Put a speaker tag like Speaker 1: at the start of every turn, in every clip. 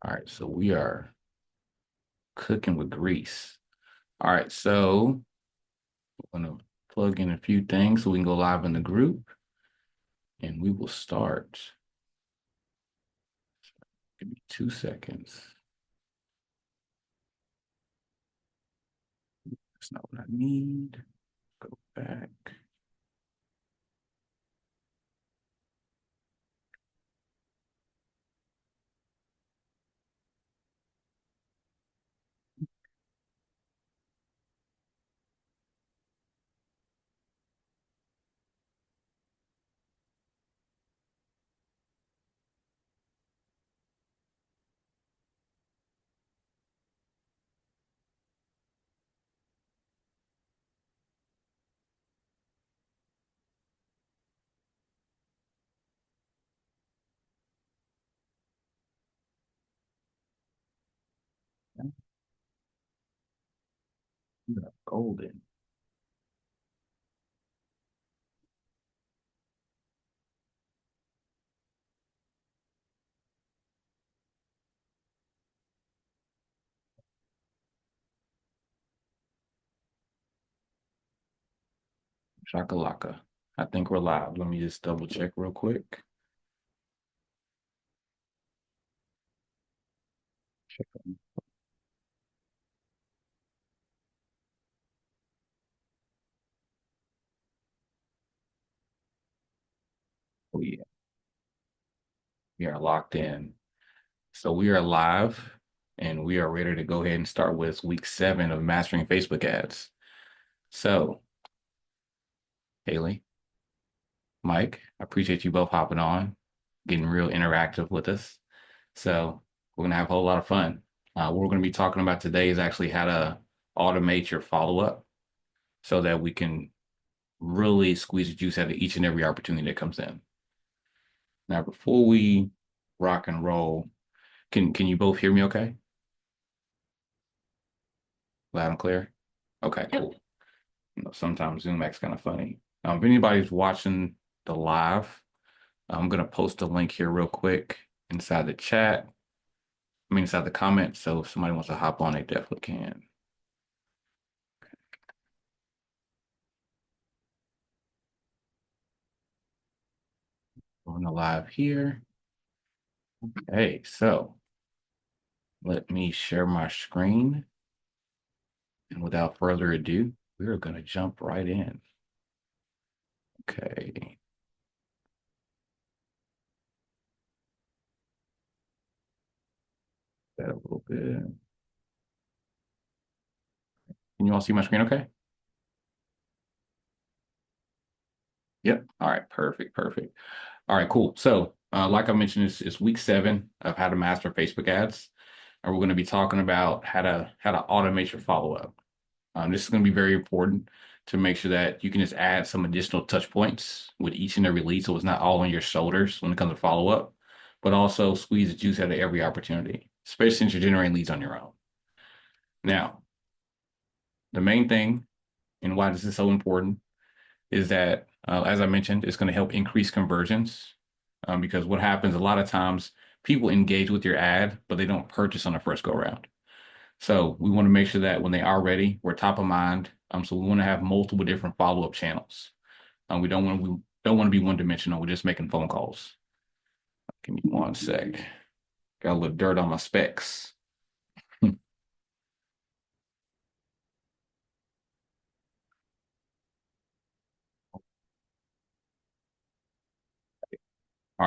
Speaker 1: All right, so we are cooking with grease. All right, so I'm gonna plug in a few things so we can go live in the group, and we will start. Give me 2 seconds. That's not what I need. Go back. Golden. Shakalaka. I think we're live. Let me just double check real quick. Check on- Oh yeah, we are locked in. So we are live and we are ready to go ahead and start with week 7 of mastering Facebook ads. So, Haley, Mike, I appreciate you both hopping on, getting real interactive with us. So we're gonna have a whole lot of fun. What we're gonna be talking about today is actually how to automate your follow-up so that we can really squeeze the juice out of each and every opportunity that comes in. Now, before we rock and roll, can you both hear me okay? Loud and clear? Okay,
Speaker 2: Yep.
Speaker 1: cool. Sometimes Zoom acts kind of funny. If anybody's watching the live, I'm gonna post a link here real quick inside the chat. I mean, inside the comments. So if somebody wants to hop on, they definitely can. On the live here. Okay, so let me share my screen. And without further ado, we're gonna jump right in. Okay. That a little bit. Can you all see my screen okay? Yep. All right, perfect, perfect. All right, cool. So, like I mentioned, it's week 7 of how to master Facebook ads, and we're going to be talking about how to automate your follow up. This is going to be very important to make sure that you can just add some additional touch points with each and every lead, so it's not all on your shoulders when it comes to follow up, but also squeeze the juice out of every opportunity, especially since you're generating leads on your own. Now, the main thing and why this is so important is that, as I mentioned, it's going to help increase conversions. Because what happens a lot of times, people engage with your ad, but they don't purchase on the first go around. So we want to make sure that when they are ready, we're top of mind. So we want to have multiple different follow-up channels. We don't want to be one dimensional. We're just making phone calls. Give me one sec. Got a little dirt on my specs. All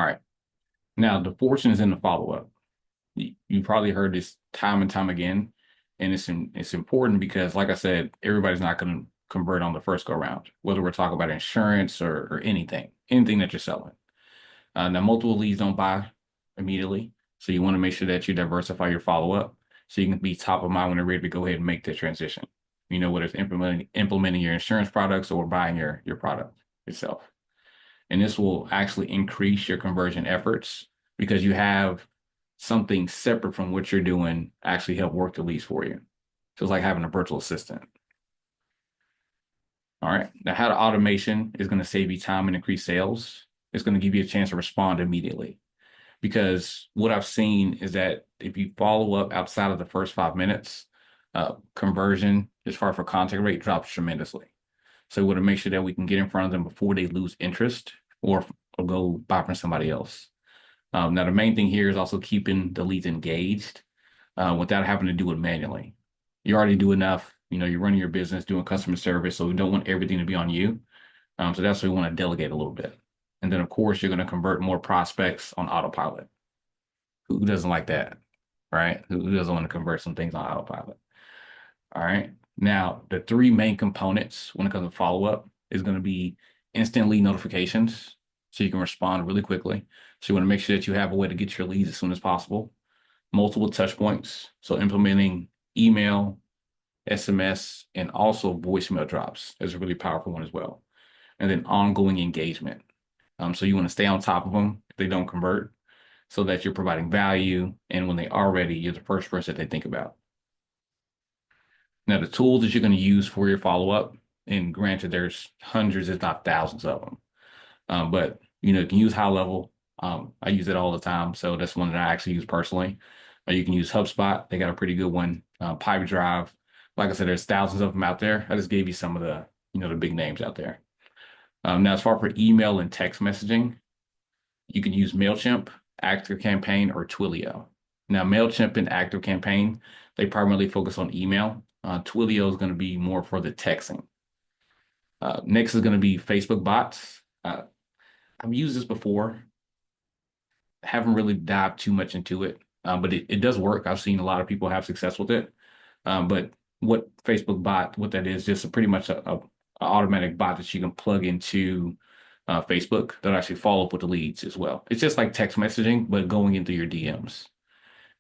Speaker 1: right. Now the fortune is in the follow-up. You probably heard this time and time again, and it's important because, like I said, everybody's not going to convert on the first go round, whether we're talking about insurance or anything that you're selling. Now, multiple leads don't buy immediately, so you want to make sure that you diversify your follow up so you can be top of mind when they're ready to go ahead and make the transition. Whether it's implementing your insurance products or buying your product itself. And this will actually increase your conversion efforts because you have something separate from what you're doing actually help work the leads for you. So it's like having a virtual assistant. All right. Now, how the automation is going to save you time and increase sales. It's going to give you a chance to respond immediately. because what I've seen is that if you follow up outside of the first 5 minutes, conversion as far for contact rate drops tremendously. So we want to make sure that we can get in front of them before they lose interest or go buy from somebody else. Now, the main thing here is also keeping the leads engaged without having to do it manually. You already do enough. You're running your business, doing customer service, so we don't want everything to be on you. So that's why we want to delegate a little bit. And then, of course, you're going to convert more prospects on autopilot. Who doesn't like that, right? Who doesn't want to convert some things on autopilot? All right. Now, the three main components when it comes to follow-up is going to be instant lead notifications, so you can respond really quickly. So you want to make sure that you have a way to get your leads as soon as possible. Multiple touch points, so implementing email, SMS, and also voicemail drops is a really powerful one as well. And then ongoing engagement. So you want to stay on top of them if they don't convert, so that you're providing value. And when they are ready, you're the first person that they think about. Now, the tools that you're going to use for your follow-up, and granted, there's hundreds, if not thousands of them. But you can use high level. I use it all the time, so that's one that I actually use personally. You can use HubSpot. They got a pretty good one. Pipedrive. Like I said, there's thousands of them out there. I just gave you some of the big names out there. Now, as far for email and text messaging, you can use MailChimp, ActiveCampaign, or Twilio. Now, MailChimp and ActiveCampaign, they primarily focus on email. Twilio is going to be more for the texting. Next is going to be Facebook bots. I've used this before. Haven't really dived too much into it, but it does work. I've seen a lot of people have success with it. But what Facebook bot, what that is, just pretty much a automatic bot that you can plug into Facebook that actually follow up with the leads as well. It's just like text messaging, but going into your DMs.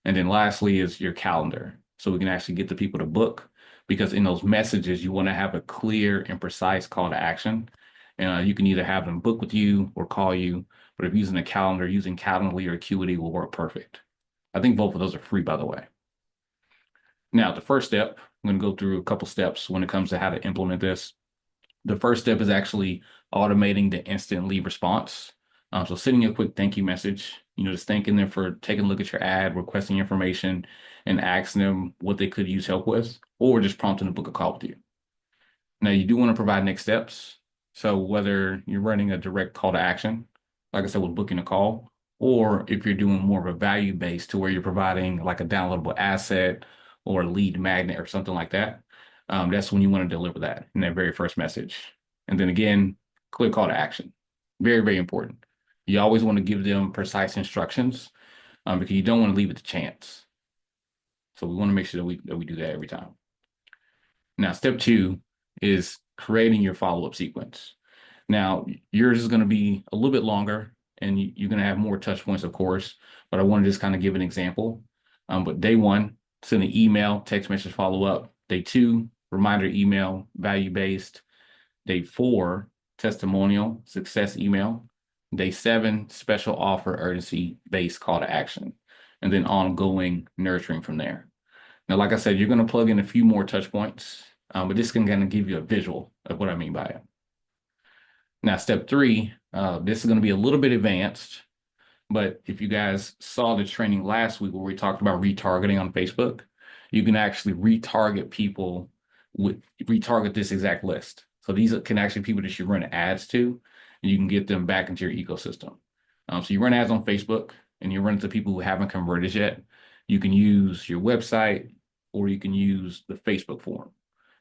Speaker 1: And then lastly is your calendar. So we can actually get the people to book, because in those messages, you want to have a clear and precise call to action. And you can either have them book with you or call you. But if using a calendar, using Calendly or Acuity will work perfect. I think both of those are free, by the way. Now, the first step, I'm going to go through a couple steps when it comes to how to implement this. The first step is actually automating the instant lead response. So sending a quick thank you message, just thanking them for taking a look at your ad, requesting information, and asking them what they could use help with, or just prompting to book a call with you. Now, you do want to provide next steps. So whether you're running a direct call to action, like I said, with booking a call, or if you're doing more of a value base to where you're providing like a downloadable asset or a lead magnet or something like that, that's when you want to deliver that in that very first message. And then again, clear call to action. Very, very important. You always want to give them precise instructions because you don't want to leave it to chance. So we want to make sure that we do that every time. Now, step 2 is creating your follow-up sequence. Now, yours is going to be a little bit longer, and you're going to have more touch points, of course, but I want to just kind of give an example. But day 1, send an email, text message follow-up. Day 2, reminder email, value-based. Day 4, testimonial, success email. Day 7, special offer, urgency-based call to action. And then ongoing nurturing from there. Now, like I said, you're going to plug in a few more touch points, but this can kind of give you a visual of what I mean by it. Now, step 3, this is going to be a little bit advanced, but if you guys saw the training last week where we talked about retargeting on Facebook, you can actually retarget people retarget this exact list. So these can actually be people that you run ads to, and you can get them back into your ecosystem. So you run ads on Facebook, and you run into people who haven't converted yet. You can use your website, or you can use the Facebook form.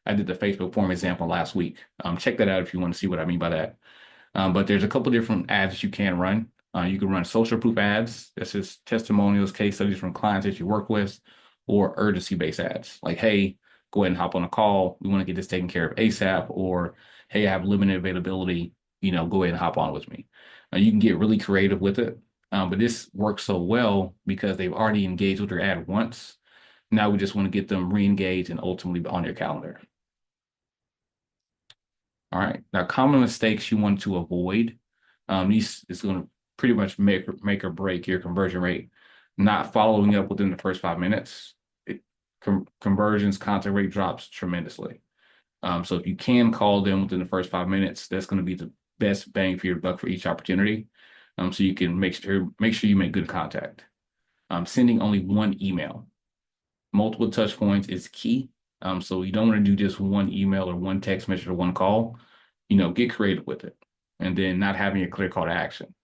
Speaker 1: I did the Facebook form example last week. Check that out if you want to see what I mean by that. But there's a couple different ads that you can run. You can run social proof ads. That's just testimonials, case studies from clients that you work with, or urgency-based ads. Like, hey, go ahead and hop on a call. We want to get this taken care of ASAP. Or, hey, I have limited availability. Go ahead and hop on with me. You can get really creative with it. But this works so well because they've already engaged with your ad once. Now we just want to get them re-engaged and ultimately on your calendar. All right. Now, common mistakes you want to avoid. These is going to pretty much make or break your conversion rate. Not following up within the first 5 minutes, conversions, contact rate drops tremendously. So if you can call them within the first 5 minutes, that's going to be the best bang for your buck for each opportunity. So you can make sure you make good contact. Sending only one email. Multiple touch points is key. So you don't want to do just one email or one text message or one call. Get creative with it. And then not having a clear call to action.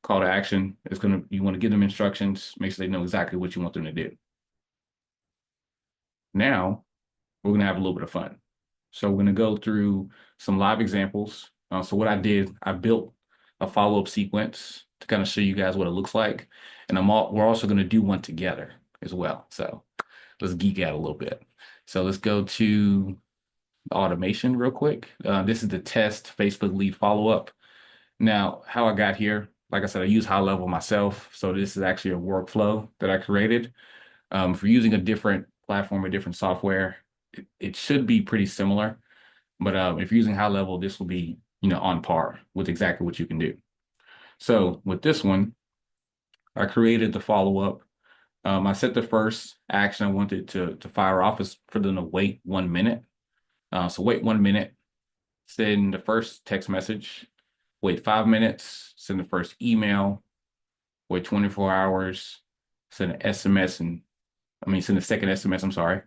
Speaker 1: Call to action is you want to give them instructions, make sure they know exactly what you want them to do. Now we're going to have a little bit of fun. So we're going to go through some live examples. So what I did, I built a follow-up sequence to kind of show you guys what it looks like. And we're also going to do one together as well. So let's geek out a little bit. So let's go to automation real quick. This is the test Facebook lead follow-up. Now, how I got here, like I said, I use high level myself. So this is actually a workflow that I created. If you're using a different platform or different software, it should be pretty similar. But if you're using high level, this will be, on par with exactly what you can do. So with this one, I created the follow-up. I set the first action I wanted to fire off is for them to wait 1 minute. So wait 1 minute, send the first text message, wait 5 minutes, send the first email, wait 24 hours, send an SMS send the second SMS, I'm sorry,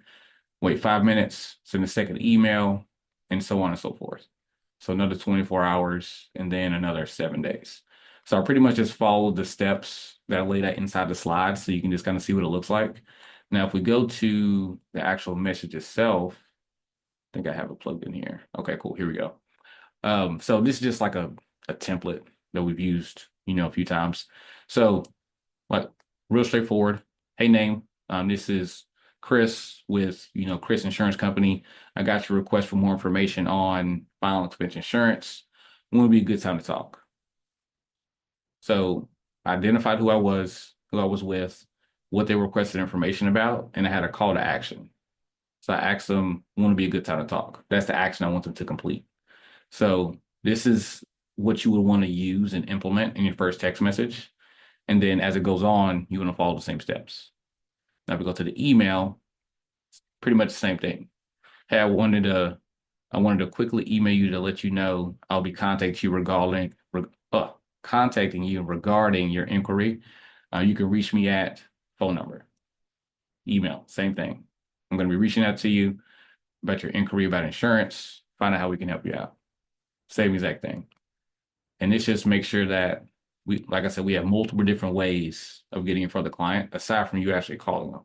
Speaker 1: wait 5 minutes, send the second email, and so on and so forth. So another 24 hours and then another 7 days. So I pretty much just followed the steps that I laid out inside the slides so you can just kind of see what it looks like. Now, if we go to the actual message itself, I think I have it plugged in here. Okay, cool. Here we go. So this is just like a template that we've used, a few times. So like real straightforward. Hey, name. This is Chris with, Chris Insurance Company. I got your request for more information on final expense insurance. When would be a good time to talk? So I identified who I was with, what they requested information about, and I had a call to action. So I asked them, when would be a good time to talk? That's the action I want them to complete. So this is what you would want to use and implement in your first text message. And then as it goes on, you want to follow the same steps. Now, if we go to the email, it's pretty much the same thing. Hey, I wanted to quickly email you to let you know I'll be contacting you regarding your inquiry. You can reach me at phone number, email, same thing. I'm going to be reaching out to you about your inquiry about insurance, find out how we can help you out. Same exact thing. And this just makes sure that like I said, we have multiple different ways of getting in front of the client aside from you actually calling them.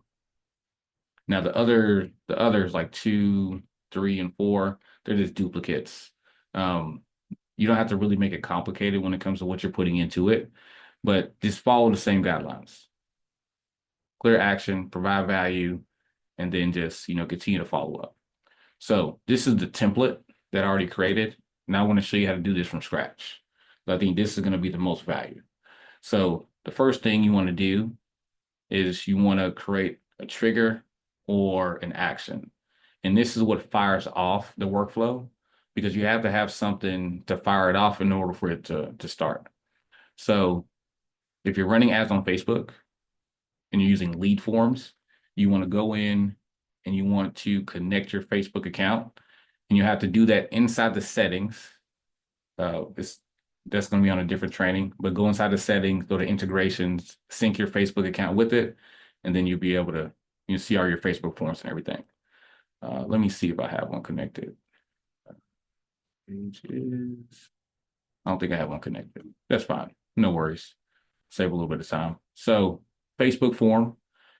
Speaker 1: Now the others like 2, 3, and 4, they're just duplicates. You don't have to really make it complicated when it comes to what you're putting into it, but just follow the same guidelines. Clear action, provide value, and then just, continue to follow up. So this is the template that I already created. Now I want to show you how to do this from scratch. So I think this is going to be the most value. So the first thing you want to do is you want to create a trigger or an action. And this is what fires off the workflow because you have to have something to fire it off in order for it to start. So if you're running ads on Facebook and you're using lead forms, you want to go in and you want to connect your Facebook account, and you have to do that inside the settings. That's going to be on a different training, but go inside the settings, go to integrations, sync your Facebook account with it, and then you'll be able to see all your Facebook forms and everything. Let me see if I have one connected. Pages. I don't think I have one connected. That's fine. No worries. Save a little bit of time. So Facebook form.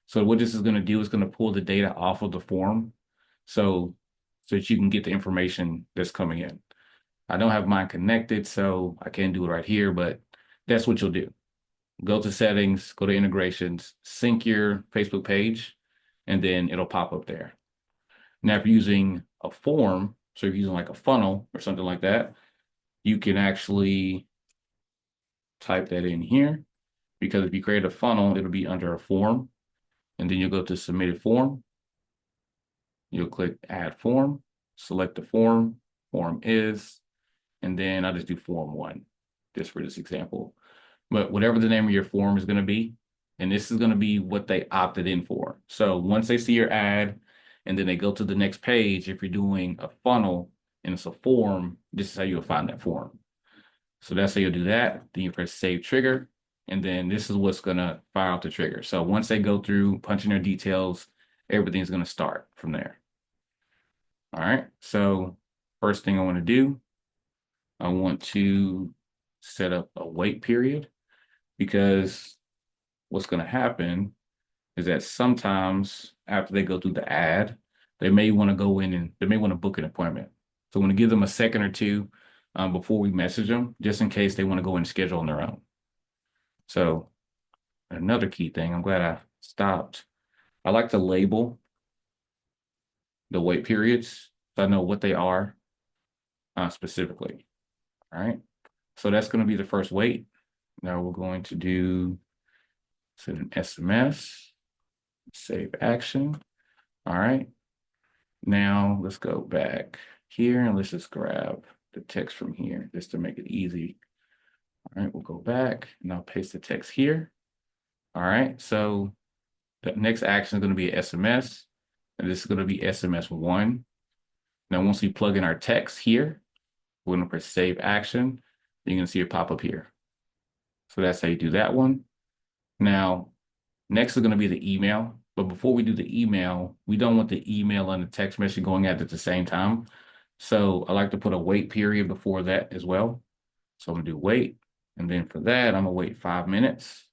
Speaker 1: So what this is going to do is going to pull the data off of the form so that you can get the information that's coming in. I don't have mine connected, so I can't do it right here, but that's what you'll do. Go to settings, go to integrations, sync your Facebook page, and then it'll pop up there. Now, if you're using a form, so if you're using like a funnel or something like that, you can actually type that in here, because if you create a funnel, it'll be under a form, and then you'll go to submitted form. You'll click add form, select the form is, and then I'll just do form 1, just for this example. But whatever the name of your form is going to be, and this is going to be what they opted in for. So once they see your ad, and then they go to the next page, if you're doing a funnel and it's a form, this is how you'll find that form. So that's how you'll do that. Then you press save trigger. And then this is what's going to fire out the trigger. So once they go through punching their details, everything's going to start from there. All right. So first thing I want to do, I want to set up a wait period, because what's going to happen is that sometimes after they go through the ad, they may want to go in and they may want to book an appointment. So I want to give them a second or two before we message them, just in case they want to go and schedule on their own. So another key thing, I'm glad I stopped. I like to label the wait periods so I know what they are specifically. All right. So that's going to be the first wait. Now we're going to do send an SMS, save action. All right. Now let's go back here and let's just grab the text from here just to make it easy. All right, we'll go back and I'll paste the text here. All right, so the next action is going to be SMS, and this is going to be SMS1. Now, once we plug in our text here, we're going to press save action. You're going to see it pop up here. So that's how you do that one. Now, next is going to be the email. But before we do the email, we don't want the email and the text message going at the same time. So I like to put a wait period before that as well. So I'm going to do wait. And then for that, I'm going to wait 5 minutes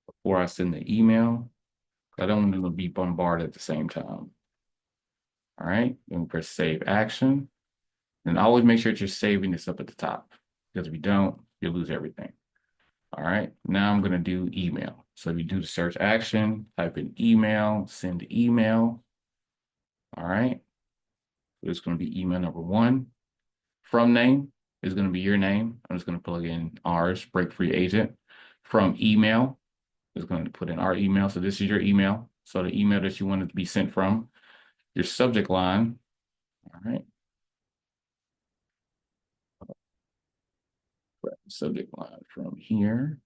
Speaker 1: before I send the email. I don't want them to be bombarded at the same time. All right, then we press save action. And always make sure that you're saving this up at the top, because if you don't, you'll lose everything. All right, now I'm going to do email. So if you do the search action, type in email, send email. All right, so it's going to be email number 1. From name is going to be your name. I'm just going to plug in ours, break free agent. From email is going to put in our email. So this is your email. So the email that you want it to be sent from. Your subject line. All right. Subject line from here.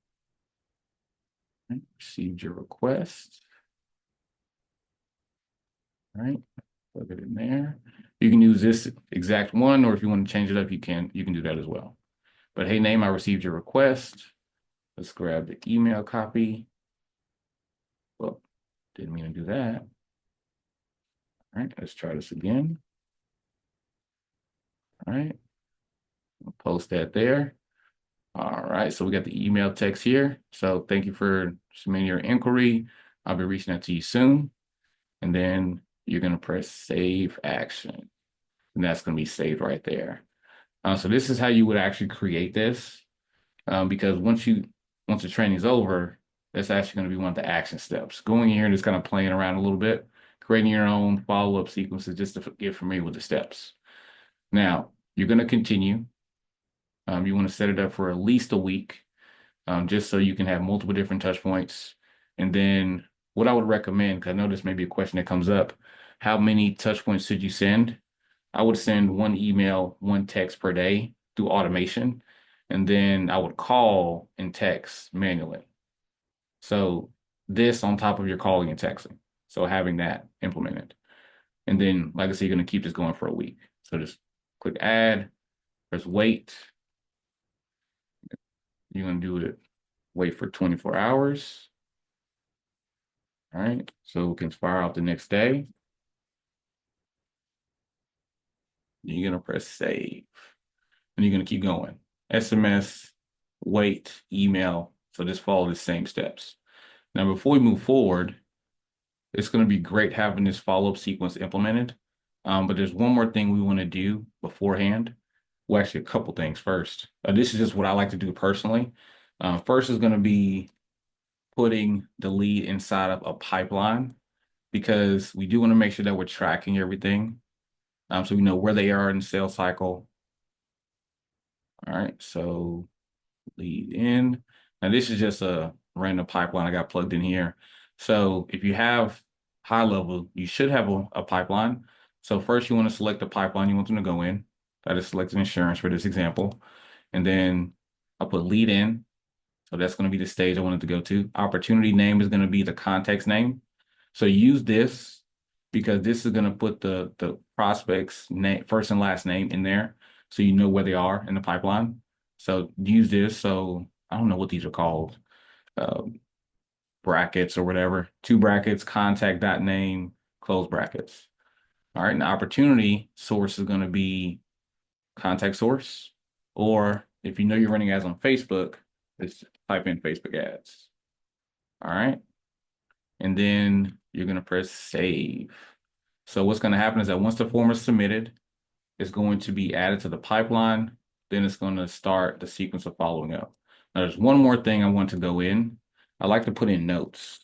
Speaker 1: Right. Received your request. All right. Plug it in there. You can use this exact one, or if you want to change it up, you can do that as well. But hey, name, I received your request. Let's grab the email copy. Well, didn't mean to do that. All right, let's try this again. All right, we'll post that there. All right, so we got the email text here. So thank you for submitting your inquiry. I'll be reaching out to you soon. And then you're going to press save action. And that's going to be saved right there. So this is how you would actually create this. Because once the training is over, that's actually going to be one of the action steps. Going in here and just kind of playing around a little bit, creating your own follow-up sequences just to get familiar with the steps. Now, you're going to continue. You want to set it up for at least a week, just so you can have multiple different touch points. And then what I would recommend, because I know this may be a question that comes up, how many touch points should you send? I would send 1 email, 1 text per day through automation. And then I would call and text manually. So this on top of your calling and texting. So having that implemented. And then, like I said, you're going to keep this going for a week. So just click add, press wait. You're going to do it, wait for 24 hours. All right, so we can fire out the next day. You're going to press save. And you're going to keep going. SMS, wait, email. So just follow the same steps. Now, before we move forward, it's going to be great having this follow-up sequence implemented. But there's one more thing we want to do beforehand. Well, actually, a couple things first. This is just what I like to do personally. First is going to be putting the lead inside of a pipeline, because we do want to make sure that we're tracking everything. So we know where they are in the sales cycle. All right, so lead in. Now this is just a random pipeline I got plugged in here. So if you have high level, you should have a pipeline. So first you want to select the pipeline you want them to go in. I just selected insurance for this example. And then I'll put lead in. So that's going to be the stage I wanted to go to. Opportunity name is going to be the context name. So use this, because this is going to put the prospects' name, first and last name in there, so you know where they are in the pipeline. So use this. So I don't know what these are called, uh, brackets or whatever. Two brackets, contact dot name, close brackets. All right, and the opportunity source is going to be contact source, or if you know you're running ads on Facebook, just type in Facebook ads. All right, and then you're going to press save. So what's going to happen is that once the form is submitted, it's going to be added to the pipeline. Then it's going to start the sequence of following up. Now, there's one more thing I want to go in. I like to put in notes.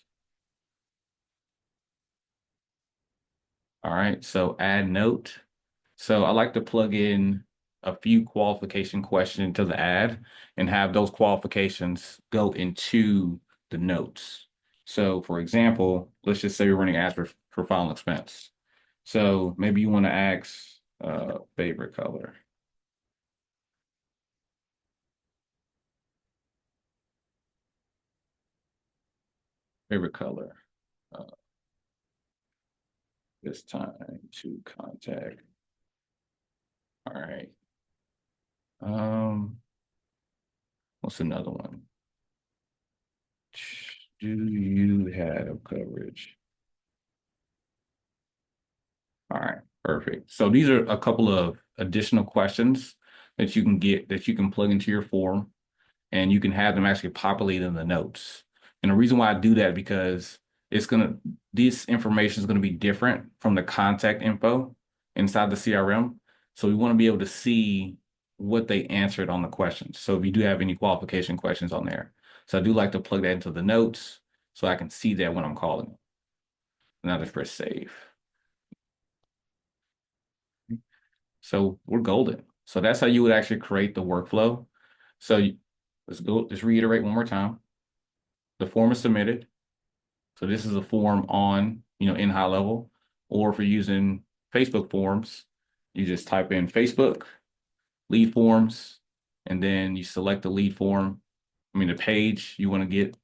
Speaker 1: All right, so add note. So I like to plug in a few qualification questions to the ad and have those qualifications go into the notes. So for example, let's just say we're running ads for file expense. So maybe you want to ask favorite color. Favorite color. Uh, this time to contact. All right. What's another one? Do you have coverage? All right, perfect. So these are a couple of additional questions that you can get that you can plug into your form and you can have them actually populate in the notes. And the reason why I do that because this information is gonna be different from the contact info inside the CRM. So we want to be able to see what they answered on the questions. So if you do have any qualification questions on there. So I do like to plug that into the notes so I can see that when I'm calling. Now just press save. So we're golden. So that's how you would actually create the workflow. So let's go, just reiterate one more time. The form is submitted. So this is a form on, in high level, or if you're using Facebook forms, you just type in Facebook, lead forms, and then you select the lead form. I mean, the page you want to get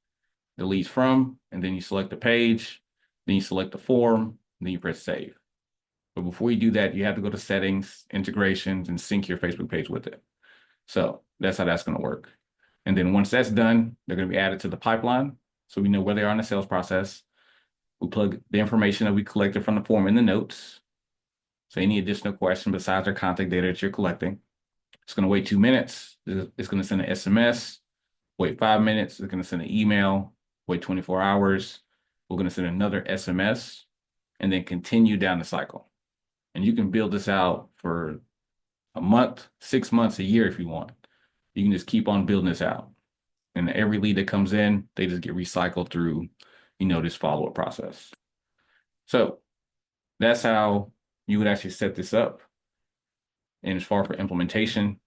Speaker 1: the leads from, and then you select the page, then you select the form, and then you press save. But before you do that, you have to go to settings, integrations, and sync your Facebook page with it. So that's how that's going to work. And then once that's done, they're going to be added to the pipeline. So we know where they are in the sales process. We plug the information that we collected from the form in the notes. So any additional question besides their contact data that you're collecting, it's going to wait 2 minutes. It's going to send an SMS, wait 5 minutes. It's going to send an email, wait 24 hours. We're going to send another SMS and then continue down the cycle. And you can build this out for a month, 6 months, a year if you want. You can just keep on building this out. And every lead that comes in, they just get recycled through, this follow-up process. So that's how you would actually set this up. And as far for implementation,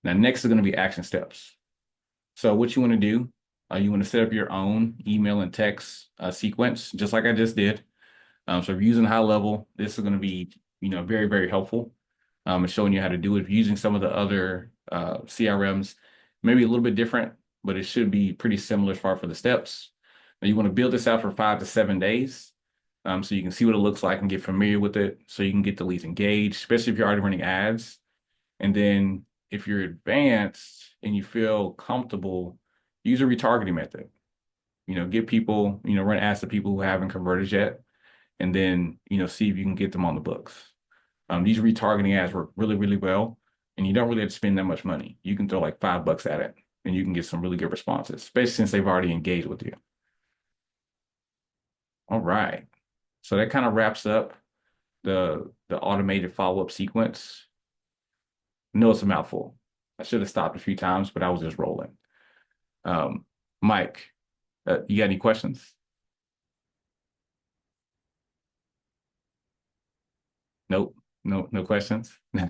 Speaker 1: now next is going to be action steps. So what you want to do, you want to set up your own email and text sequence, just like I just did. So if you're using high level, this is going to be, very, very helpful. And showing you how to do it. If you're using some of the other CRMs, maybe a little bit different, but it should be pretty similar as far for the steps. Now you want to build this out for 5 to 7 days. So you can see what it looks like and get familiar with it. So you can get the leads engaged, especially if you're already running ads. And then if you're advanced and you feel comfortable, use a retargeting method. Get people, run ads to people who haven't converted yet, and then, see if you can get them on the books. These retargeting ads work really, really well, and you don't really have to spend that much money. You can throw like $5 at it, and you can get some really good responses, especially since they've already engaged with you. All right. So that kind of wraps up the automated follow-up sequence. No, it's a mouthful. I should have stopped a few times, but I was just rolling. Mike, you got any questions? Nope. No questions. Ari,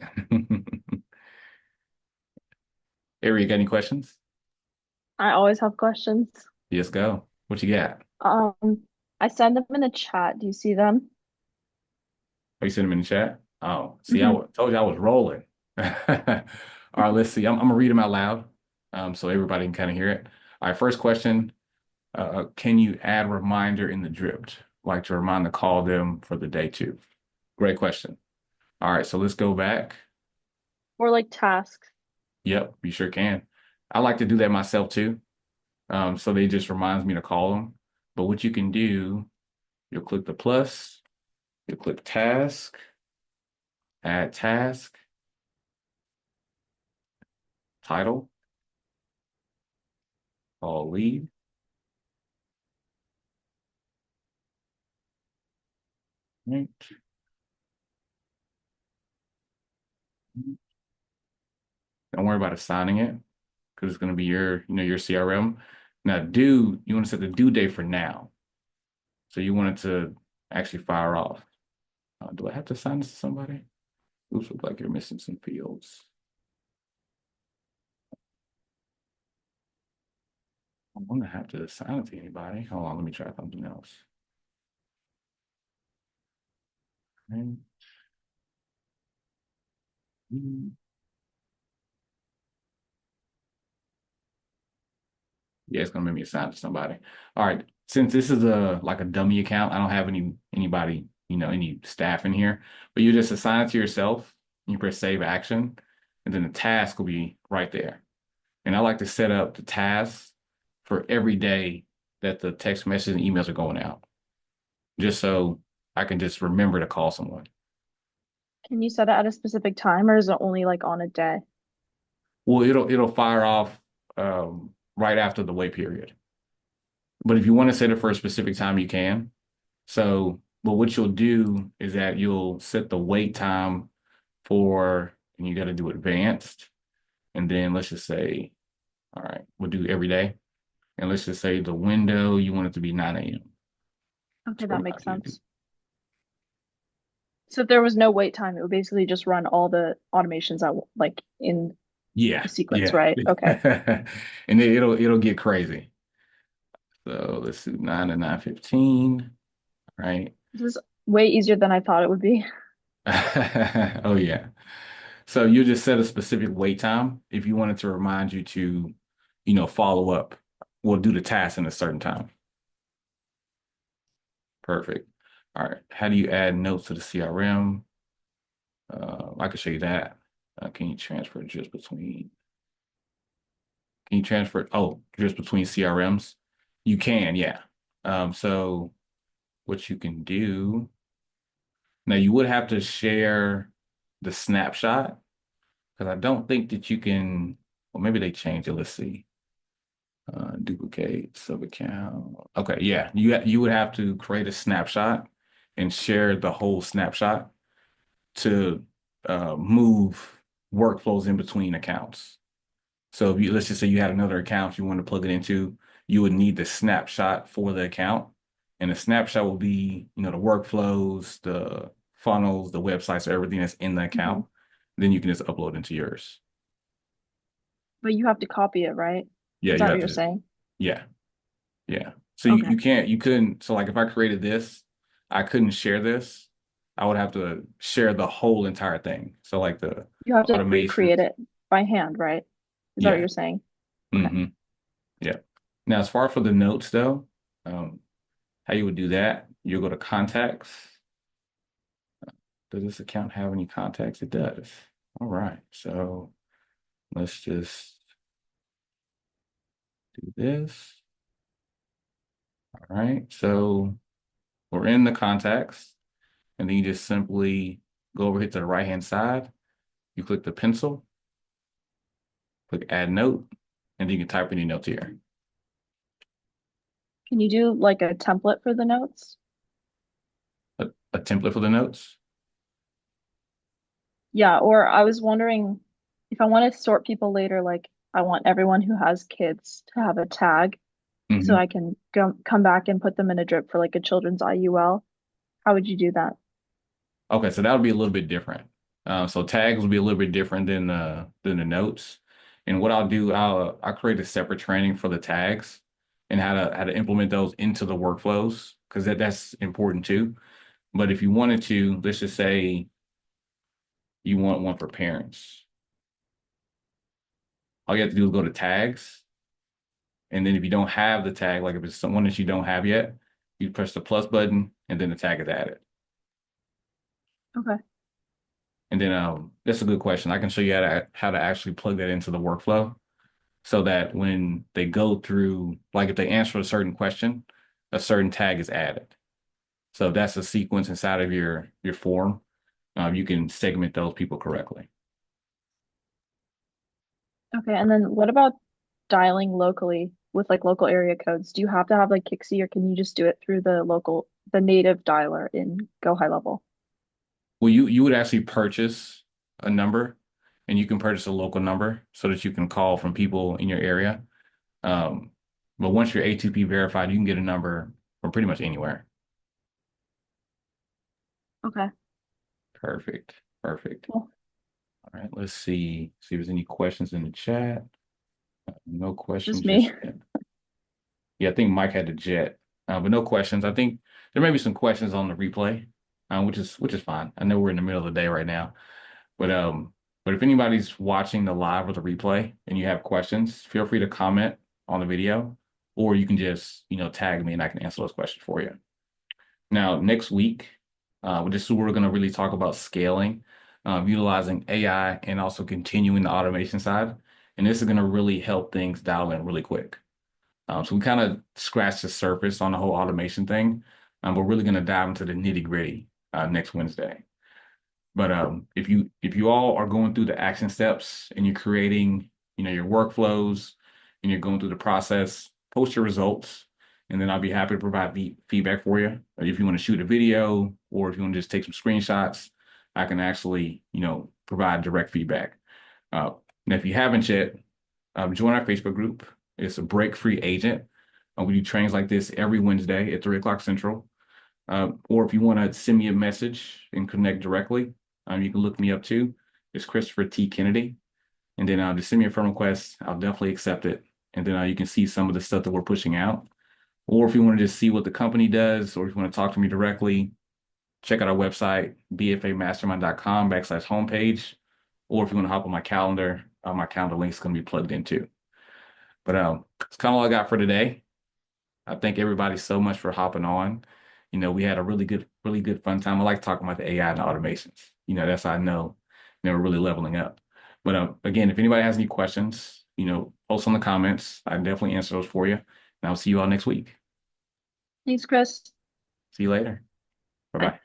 Speaker 1: you got any questions?
Speaker 2: I always have questions.
Speaker 1: Yes, go. What you got?
Speaker 2: I send them in the chat. Do you see them?
Speaker 1: Oh, you sent them in the chat? Oh, see,
Speaker 2: Hmm.
Speaker 1: told you I was rolling. All right, let's see. I'm gonna read them out loud, so everybody can kind of hear it. All right, first question. Can you add a reminder in the drift, like to remind to call them for the day two? Great question. All right, so let's go back.
Speaker 2: Or like tasks.
Speaker 1: Yep, you sure can. I like to do that myself too. So they just reminds me to call them. But what you can do, you'll click the plus, you'll click task, add task, title, call lead. Right. Don't worry about assigning it because it's going to be your CRM. Now, you want to set the due date for now. So you want it to actually fire off. Do I have to assign this to somebody? Oops, look like you're missing some fields. I'm gonna have to assign it to anybody. Hold on, let me try something else. Okay. Yeah, it's gonna make me assign it to somebody. All right. Since this is a like a dummy account, I don't have anybody, any staff in here, but you just assign it to yourself. You press save action, and then the task will be right there. And I like to set up the tasks for every day that the text messages and emails are going out, just so I can just remember to call someone.
Speaker 2: Can you set it at a specific time or is it only like on a day?
Speaker 1: Well, it'll fire off right after the wait period. But if you want to set it for a specific time, you can. So, but what you'll do is that you'll set the wait time and you got to do advanced. And then let's just say, all right, we'll do every day. And let's just say the window, you want it to be 9 a.m.
Speaker 2: Okay,
Speaker 1: That's
Speaker 2: that
Speaker 1: what I
Speaker 2: makes
Speaker 1: do.
Speaker 2: sense. So if there was no wait time, it would basically just run all the automations like in
Speaker 1: Yeah,
Speaker 2: a sequence,
Speaker 1: yeah.
Speaker 2: right? Okay.
Speaker 1: And then it'll get crazy. So let's do 9 to 9:15, right?
Speaker 2: This is way easier than I thought it would be.
Speaker 1: Oh yeah. So you just set a specific wait time if you wanted to remind you to, follow up. We'll do the task in a certain time. Perfect. All right. How do you add notes to the CRM? I can show you that. Can you transfer just between? Can you transfer? Oh, just between CRMs? You can, yeah. So what you can do now, you would have to share the snapshot because I don't think that you can. Well, maybe they changed it. Let's see. Duplicate sub account. Okay, yeah, you would have to create a snapshot and share the whole snapshot to move workflows in between accounts. So if let's just say you had another account you want to plug it into, you would need the snapshot for the account, and the snapshot will be, the workflows, the funnels, the websites, everything that's in the
Speaker 2: Hmm.
Speaker 1: account. Then you can just upload into yours.
Speaker 2: But you have to copy it, right?
Speaker 1: Yeah,
Speaker 2: Is
Speaker 1: you
Speaker 2: that what
Speaker 1: have
Speaker 2: you're
Speaker 1: to.
Speaker 2: saying?
Speaker 1: Yeah. Yeah. So
Speaker 2: Okay.
Speaker 1: you couldn't, so like if I created this, I couldn't share this. I would have to share the whole entire thing. So like the
Speaker 2: You have to like recreate
Speaker 1: automations.
Speaker 2: it by hand, right? Is that what
Speaker 1: Yeah.
Speaker 2: you're saying? Okay.
Speaker 1: hmm Yeah. Now, as far for the notes though, how you would do that, you'll go to contacts. Does this account have any contacts? It does. All right. So let's just do this. All right. So we're in the contacts, and then you just simply go over here to the right-hand side. You click the pencil, click add note, and then you can type any notes here.
Speaker 2: Can you do like a template for the notes?
Speaker 1: A template for the notes.
Speaker 2: Yeah, or I was wondering if I want to sort people later, like I want everyone who has kids to have a tag so
Speaker 1: hmm
Speaker 2: I can come back and put them in a drip for like a children's IUL. How would you do that?
Speaker 1: Okay, so that would be a little bit different. So tags will be a little bit different than the notes. And what I'll do, I'll create a separate training for the tags and how to implement those into the workflows because that's important too. But if you wanted to, let's just say you want one for parents. All you have to do is go to tags, and then if you don't have the tag, like if it's someone that you don't have yet, you press the plus button, and then the tag is added.
Speaker 2: Okay.
Speaker 1: And then that's a good question. I can show you how to actually plug that into the workflow so that when they go through, like if they answer a certain question, a certain tag is added. So if that's a sequence inside of your form, you can segment those people correctly.
Speaker 2: Okay, and then what about dialing locally with like local area codes? Do you have to have like Kixie or can you just do it through the native dialer in Go High Level?
Speaker 1: Well, you would actually purchase a number, and you can purchase a local number so that you can call from people in your area. Um, but once you're A2P verified, you can get a number from pretty much anywhere.
Speaker 2: Okay,
Speaker 1: Perfect. Perfect.
Speaker 2: cool.
Speaker 1: All right, let's see if there's any questions in the chat. No
Speaker 2: Just
Speaker 1: questions
Speaker 2: me.
Speaker 1: just yet. Yeah, I think Mike had the jet, but no questions. I think there may be some questions on the replay, which is fine. I know we're in the middle of the day right now, but but if anybody's watching the live or the replay and you have questions, feel free to comment on the video, or you can just tag me and I can answer those questions for you. Now, next week, this is where we're going to really talk about scaling, utilizing AI, and also continuing the automation side. And this is going to really help things dial in really quick. So we kind of scratched the surface on the whole automation thing. We're really going to dive into the nitty gritty next Wednesday. But if you all are going through the action steps and you're creating, your workflows and you're going through the process, post your results, and then I'll be happy to provide feedback for you. If you want to shoot a video or if you want to just take some screenshots, I can actually, provide direct feedback. Now, if you haven't yet, join our Facebook group. It's a break free agent. We do trainings like this every Wednesday at 3 o'clock Central. Or if you want to send me a message and connect directly, you can look me up too. It's Christopher T. Kennedy. And then just send me a friend request. I'll definitely accept it. And then you can see some of the stuff that we're pushing out. Or if you want to just see what the company does, or if you want to talk to me directly, check out our website, bfamastermind.com/homepage. Or if you want to hop on my calendar link is going to be plugged in too. But it's kind of all I got for today. I thank everybody so much for hopping on. We had a really good fun time. I like talking about the AI and the automations. That's how I know we're really leveling up. But again, if anybody has any questions, post on the comments. I can definitely answer those for you. And I'll see you all next week.
Speaker 2: Thanks, Chris.
Speaker 1: See you later. Bye
Speaker 2: Bye.
Speaker 1: bye.